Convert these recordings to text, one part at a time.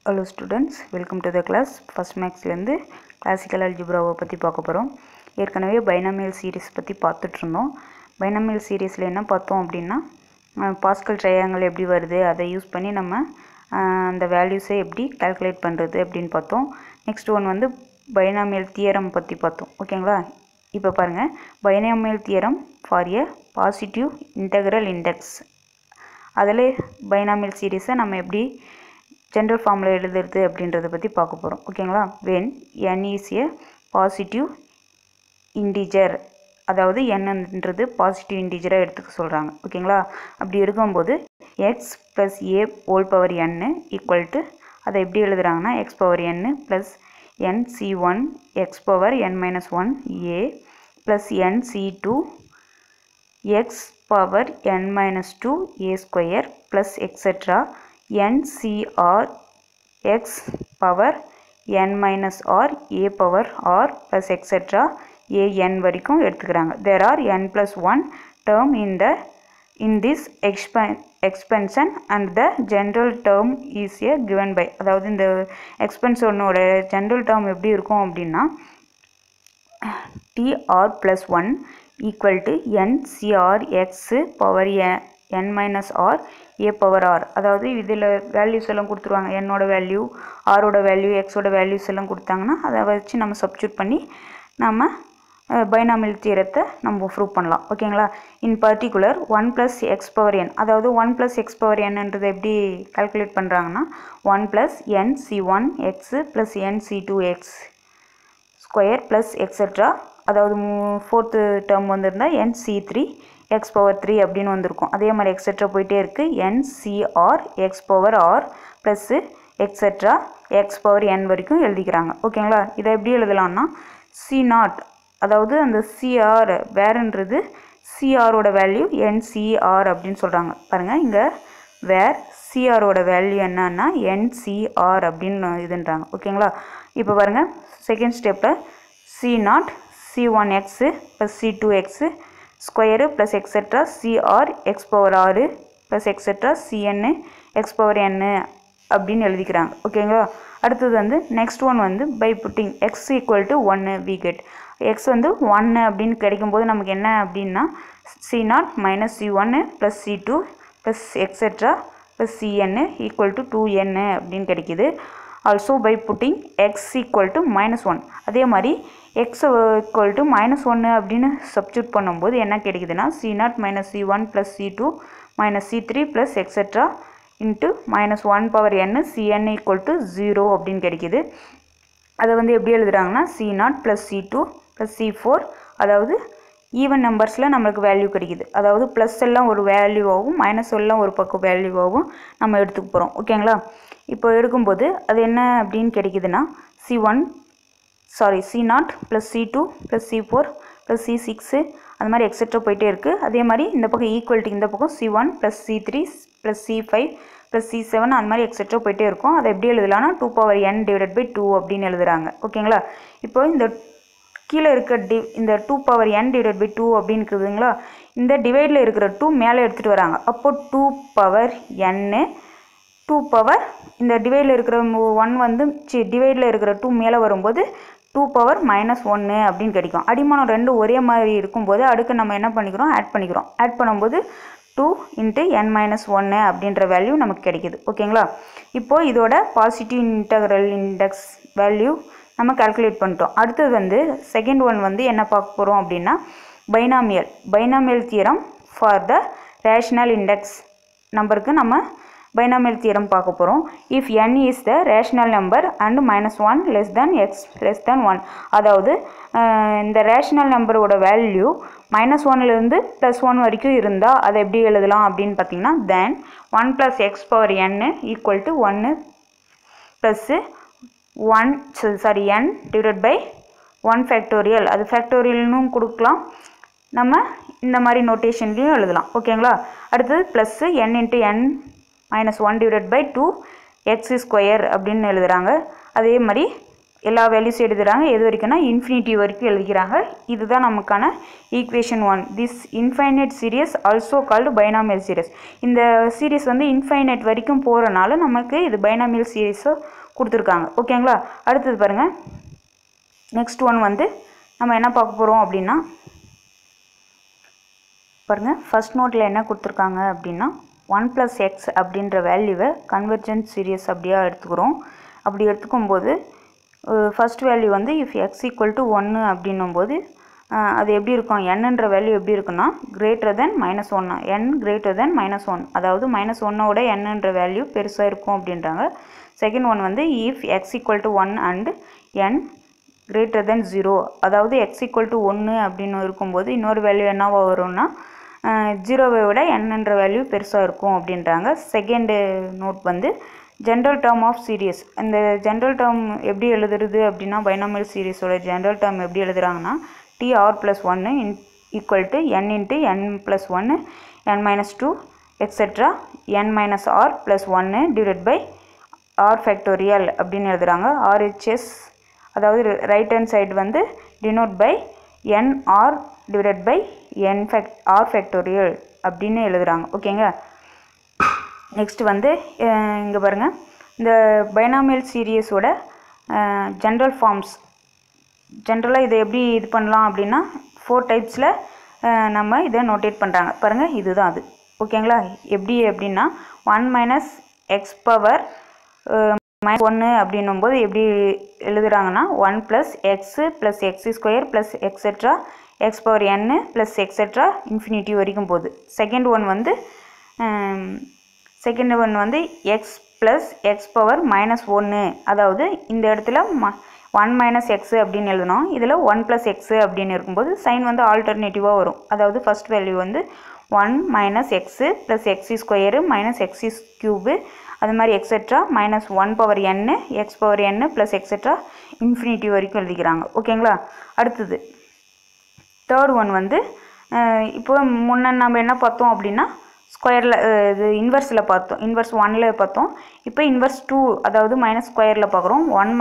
Hello students, welcome to the class. First Max லேந்து classical algebra பத்தி பார்க்க போறோம். ஏற்கனவே binomial series பத்தி பார்த்துட்டு இருந்தோம். binomial seriesல என்ன பார்த்தோம் அப்படினா Pascal triangle எப்படி வருது அதை யூஸ் பண்ணி நம்ம அந்த values-ஐ எப்படி calculate பண்றது அப்படினு பார்த்தோம். Next one வந்து binomial theorem பத்தி பார்த்தோம். ஓகேங்களா? இப்போ பாருங்க binomial theorem for a positive integral index. அதிலே binomial series-ஐ நம்ம எப்படி general formula எழுதுறது அப்படின்றத பத்தி பார்க்க போறோம். ஓகேங்களா? when n is a positive integer, அதாவது n ன்றது பாசிட்டிவ் இன்டிஜரா எடுத்துக்க சொல்றாங்க. ஓகேங்களா? அப்படி எடுக்கும்போது x plus a whole power n equal to அதை எப்படி எழுதுறாங்கன்னா x power n plus nc1 x power n minus 1 a plus nc2 x power n minus 2 a square plus etc. ncr x power n minus r a power r plus etc. a n வரைக்கும் எடுத்துக்கறாங்க. There are n plus 1 term in this expansion and the general term is a given by. அதாவது இந்த expansionோட general term எப்படி இருக்கும் அப்படின்னா tr plus 1 equal to ncr x power n minus r a power r. அதாவது இதில் values எல்லாம் கொடுத்துருவாங்க. என்னோட வேல்யூ, ஆரோட வேல்யூ, எக்ஸோட வேல்யூஸ் எல்லாம் கொடுத்தாங்கன்னா அதை வச்சு நம்ம சப்ஸ்டியூட் பண்ணி நம்ம பைனாமியல் தியரத்தை நம்ம ப்ரூவ் பண்ணலாம். ஓகேங்களா? In particular 1 plus x power n, அதாவது 1 plus x power n-ன்றது எப்படி கால்குலேட் பண்ணுறாங்கன்னா 1 plus nc1 x plus nc2 x square plus etc. அதாவது ஃபோர்த்து டேர்ம் வந்திருந்தா nc3 x power 3 அப்படின்னு வந்திருக்கும். அதே மாதிரி எக்ஸெட்ரா போயிட்டே இருக்கு. ncr x power r plus etc. x power n வரைக்கும் எழுதிக்கிறாங்க. ஓகேங்களா? இதை எப்படி எழுதலாம்னா c0, அதாவது அந்த cr வேர்ன்றது cr-ஓட வேல்யூ ncr அப்படின்னு சொல்கிறாங்க. பாருங்கள் இங்கே வேர் cr-ஓட வேல்யூ என்னன்னா ncr அப்படின்னு இதுன்றாங்க. ஓகேங்களா? இப்போ பாருங்கள் செகண்ட் ஸ்டெப்பில் c0 c1x plus c2x square plus etc. cr x power r plus etc. cn x power n அப்படின்னு எழுதிக்கிறாங்க. ஓகேங்களா? அடுத்தது வந்து நெக்ஸ்ட் ஒன் வந்து by putting x equal to 1 we get. x வந்து 1 அப்படின்னு கிடைக்கும்போது நமக்கு என்ன அப்படின்னா c0 minus c1 plus c2 plus etc. plus cn equal to 2n அப்படின்னு கிடைக்குது. Also by putting x equal to minus 1. அதே மாதிரி x equal to minus 1 அப்படின்னு சப்ஸ்டியூட் பண்ணும்போது என்ன கிடைக்குதுன்னா c0 minus c1 plus c2 minus c3 plus etc. into minus 1 power n cn equal to 0 அப்படின்னு கிடைக்குது. அதை வந்து எப்படி எழுதுறாங்கன்னா c0 plus c2 plus c4, அதாவது ஈவன் நம்பர்ஸில் நம்மளுக்கு வேல்யூ கிடைக்குது. அதாவது ப்ளஸ் எல்லாம் ஒரு வேல்யூவாகவும் மைனஸ் எல்லாம் ஒரு பக்கம் வேல்யூவாகவும் நம்ம எடுத்துக்க போகிறோம். ஓகேங்களா? இப்போ எடுக்கும்போது அது என்ன அப்படின்னு கிடைக்குதுன்னா c0 plus c2 plus c4 plus c6 அது மாதிரி எக்ஸெட்ரா போயிட்டே இருக்குது. அதே மாதிரி இந்த பக்கம் ஈக்குவல்ட்டி இந்த பக்கம் c1 plus c3 plus c5 plus c7 அந்த மாதிரி எக்ஸெட்ரா போயிட்டே இருக்கும். அதை எப்படி எழுதலாம்னா 2 power n divided by 2 அப்படின்னு எழுதுறாங்க. ஓகேங்களா? இப்போ இந்த கீழே இருக்க இந்த 2 power n divided by 2 அப்படின்னு இருக்குதுங்களா, இந்த டிவைடில் இருக்கிற 2 மேலே எடுத்துகிட்டு வராங்க. அப்போ 2 power n 2 power இந்த டிவைடில் இருக்கிற 1 வந்து டிவைடில் இருக்கிற 2 மேலே வரும்போது 2 power minus 1 அப்படின்னு கிடைக்கும். அடிமானம் ரெண்டும் ஒரே மாதிரி இருக்கும்போது அடுக்கு நம்ம என்ன பண்ணிக்கிறோம், ஆட் பண்ணிக்கிறோம். ஆட் பண்ணும்போது 2 into n minus 1 அப்படின்ற வேல்யூ நமக்கு கிடைக்குது. ஓகேங்களா? இப்போது இதோட பாசிட்டிவ் இன்டெக்ரல் இண்டெக்ஸ் வேல்யூ நம்ம கால்குலேட் பண்ணிட்டோம். அடுத்தது வந்து செகண்ட் ஒன் வந்து என்ன பார்க்க போகிறோம் அப்படின்னா binomial theorem for the rational index நம்பருக்கு நம்ம பைனாமியல் தியரம் பார்க்க போகிறோம். If n is the rational number and minus 1 less than x less than 1, அதாவது இந்த ரேஷனல் நம்பரோட வேல்யூ மைனஸ் 1லேருந்து ப்ளஸ் 1 வரைக்கும் இருந்தால் அதை எப்படி எழுதலாம் அப்படின்னு பார்த்தீங்கன்னா தென் 1 plus x power n equal to 1 plus n divided by 1 factorial. அது ஃபேக்டோரியல்னும் கொடுக்கலாம், நம்ம இந்த மாதிரி நோட்டேஷன்லையும் எழுதலாம். ஓகேங்களா? அடுத்தது plus n into n minus 1 divided by 2 x square அப்படின்னு எழுதுகிறாங்க. அதே மாதிரி எல்லா வேல்யூஸும் எழுதுகிறாங்க. எது வரைக்கும்னா இன்ஃபினிட்டி வரைக்கும் எழுதிக்கிறாங்க. இதுதான் நமக்கான equation 1. This infinite series also called binomial series. இந்த சீரியஸ் வந்து இன்ஃபைனைட் வரைக்கும் போகிறனால நமக்கு இது பைனாமியல் சீரியஸை கொடுத்துருக்காங்க. ஓகேங்களா? அடுத்தது பாருங்கள், நெக்ஸ்ட் ஒன் வந்து நம்ம என்ன பார்க்க போகிறோம் அப்படின்னா, பாருங்கள் ஃபஸ்ட் நோட்டில் என்ன கொடுத்துருக்காங்க அப்படின்னா 1 + x அப்படின்ற வேல்யூவை கன்வர்ஜென்ட் சீரியஸ் அப்படியே எடுத்துக்கிறோம். அப்படி எடுத்துக்கும்போது ஃபஸ்ட் வேல்யூ வந்து இஃப் x = 1 அப்படின்னும்போது அது எப்படி இருக்கும், என்னன்ற வேல்யூ எப்படி இருக்குன்னா greater than -1, n greater than -1, அதாவது -1ஓட என்னன்ற வேல்யூ பெருசாக இருக்கும் அப்படின்றாங்க. செகண்ட் ஒன் வந்து if x = 1 and n greater than 0, அதாவது x = 1 அப்படின்னு இருக்கும்போது இன்னொரு வேல்யூ என்னவா வரும்னா 0வை விட என்னன்ற வேல்யூ பெருசாக இருக்கும் அப்படின்றாங்க. செகண்டு நோட் வந்து ஜென்ரல் டேர்ம் ஆஃப் சீரியஸ். இந்த ஜென்ரல் டேர்ம் எப்படி எழுதுறது அப்படின்னா பைனாமியல் சீரியஸோட ஜென்ரல் டேர்ம் எப்படி எழுதுறாங்கன்னா TR + 1 n × n + 1 n - 2 etc. n - r + 1 / r factorial அப்படின்னு எழுதுகிறாங்க. RHS, அதாவது ரைட் ஹேண்ட் சைடு வந்து denote by nr / r factorial அப்படின்னு எழுதுகிறாங்க. ஓகேங்க. நெக்ஸ்ட் வந்து இங்கே பாருங்கள், இந்த பைனாமியல் சீரியஸோட ஜென்ரல் ஃபார்ம்ஸ். ஜென்ரலாக இதை எப்படி இது பண்ணலாம் அப்படின்னா 4 டைப்ஸில் நம்ம இதை நோட்டேட் பண்ணுறாங்க. பாருங்கள், இதுதான் அது. ஓகேங்களா? எப்படி அப்படின்னா 1 - x பவர் -1 அப்படின்னும்போது எப்படி எழுதுகிறாங்கன்னா 1 + x + x² + etc. x power n + etc. Infinity வரைக்கும் போகுது. செகண்ட் ஒன் வந்து x + x பவர் -1, அதாவது இந்த இடத்துல 1 - x அப்படின்னு எழுதணும். இதில் 1 + x அப்படின்னு இருக்கும்போது சைன் வந்து ஆல்டர்னேட்டிவாக வரும். அதாவது ஃபஸ்ட் வேல்யூ வந்து 1 - x + x² - x³ அது மாதிரி etcetera -1 power n x power n + etcetera infinity வரைக்கும் எழுதிக்கிறாங்க. ஓகேங்களா? அடுத்தது தேர்ட் ஒன் வந்து இப்போ முன்ன நம்ம என்ன பார்த்தோம் அப்படின்னா ஸ்கொயரில் இது இன்வெர்ஸில் பார்த்தோம், இன்வெர்ஸ் 1ல் பார்த்தோம். இப்போ இன்வெர்ஸ் 2, அதாவது மைனஸ் ஸ்கொயரில் பார்க்குறோம். 1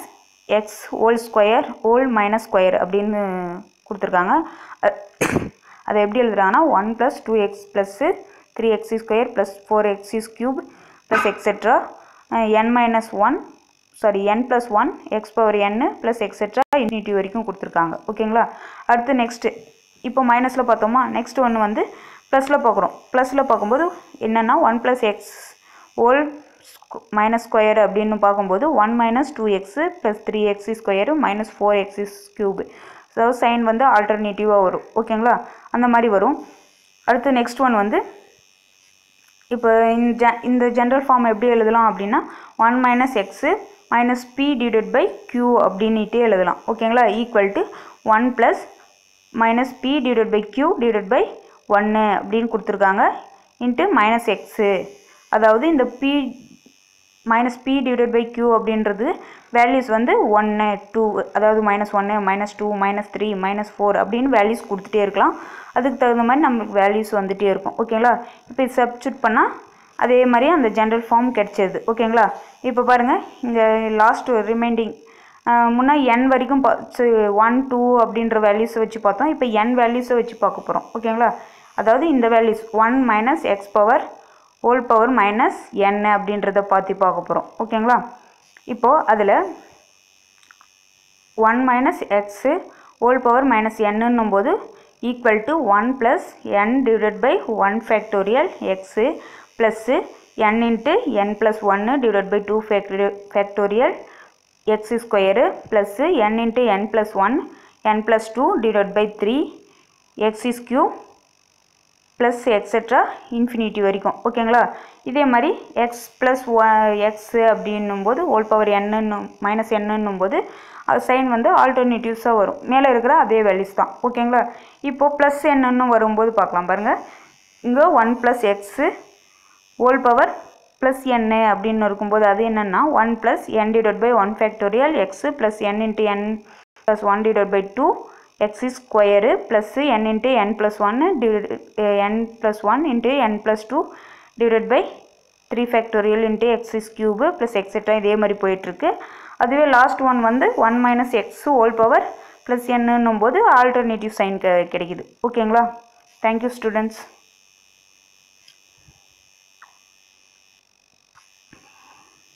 - x whole square whole minus square அப்படின்னு கொடுத்துருக்காங்க. அதை எப்படி எழுதுறாங்கன்னா 1 + 2x + 3x² + 4x³ + etc. n + 1 x power n + etc. Infinity வரைக்கும் கொடுத்துருக்காங்க. ஓகேங்களா? அடுத்து நெக்ஸ்ட்டு இப்போ மைனஸில் பார்த்தோமா, நெக்ஸ்ட் ஒன்று வந்து ப்ளஸில் பார்க்குறோம். ப்ளஸில் பார்க்கும்போது என்னென்னா 1 + x ஹோல் மைனஸ் ஸ்கொயர் அப்படின்னு பார்க்கும்போது 1 - 2x + 3x² - 4x³. அதாவது சைன் வந்து ஆல்டர்னேட்டிவாக வரும். ஓகேங்களா? அந்த மாதிரி வரும். அடுத்து நெக்ஸ்ட் ஒன் வந்து இப்போ இந்த ஜென்ரல் ஃபார்ம் எப்படி எழுதலாம் அப்படின்னா 1 - x - p / q அப்படின்ட்டு எழுதலாம். ஓகேங்களா? ஈக்குவல் டு 1 + p / q / 1 அப்படின்னு கொடுத்துருக்காங்க இன்ட்டு -x. அதாவது இந்த p / q அப்படின்றது வேல்யூஸ் வந்து 1 2, அதாவது -1 -2 -3 -4 அப்படின்னு வேல்யூஸ் கொடுத்துட்டே இருக்கலாம். அதுக்கு தகுந்த மாதிரி நம்மளுக்கு வேல்யூஸ் வந்துகிட்டே இருக்கும். ஓகேங்களா? இப்போ இது சப்ஸ்டிட்யூட் பண்ணால் அதே மாதிரி அந்த ஜென்ரல் ஃபார்ம் கிடைச்சிது. ஓகேங்களா? இப்போ பாருங்கள், இங்கே லாஸ்ட் ரிமைண்டிங் முன்னே n வரைக்கும் 1 2 அப்படின்ற வேல்யூஸை வச்சு பார்த்தோம். இப்போ n வேல்யூஸை வச்சு பார்க்க போகிறோம். ஓகேங்களா? அதாவது இந்த values 1 - x power whole power -n அப்படின்றத பார்க்க போகிறோம். ஓகேங்களா? இப்போது அதில் 1 - x ஹோல் பவர் -n போது equal to 1 + n / 1 factorial x plus n × n + 1 / 2 factorial x² plus n × n + 1 n + 2 / 3 x³ plus etcetera infinity வரைக்கும். ஓகேங்களா? இதே மாதிரி x + x அப்படின்னும்போது ஹோல் பவர் -n போது சைன் வந்து ஆல்டர்னேட்டிவ்ஸாக வரும். மேலே இருக்கிற அதே வேல்யூஸ் தான். ஓகேங்களா? இப்போது ப்ளஸ் என்னன்னு வரும்போது பார்க்கலாம். பாருங்கள், இங்கே 1 + x ஹோல் பவர் +n அப்படின்னு இருக்கும்போது அது என்னென்னா 1 + n / 1 factorial x plus n × n + 1 / 2 x² plus n × n + 1 n + 1 × n + 2 / 3 factorial into X is cube plus etcetera இதே மாதிரி போயிட்டுருக்கு. அதுவே லாஸ்ட் ஒன் வந்து 1 minus X whole power plus என்னும் போது ஆல்டர்னேட்டிவ் சைன் கிடைக்குது. ஓகேங்களா? Thank you students.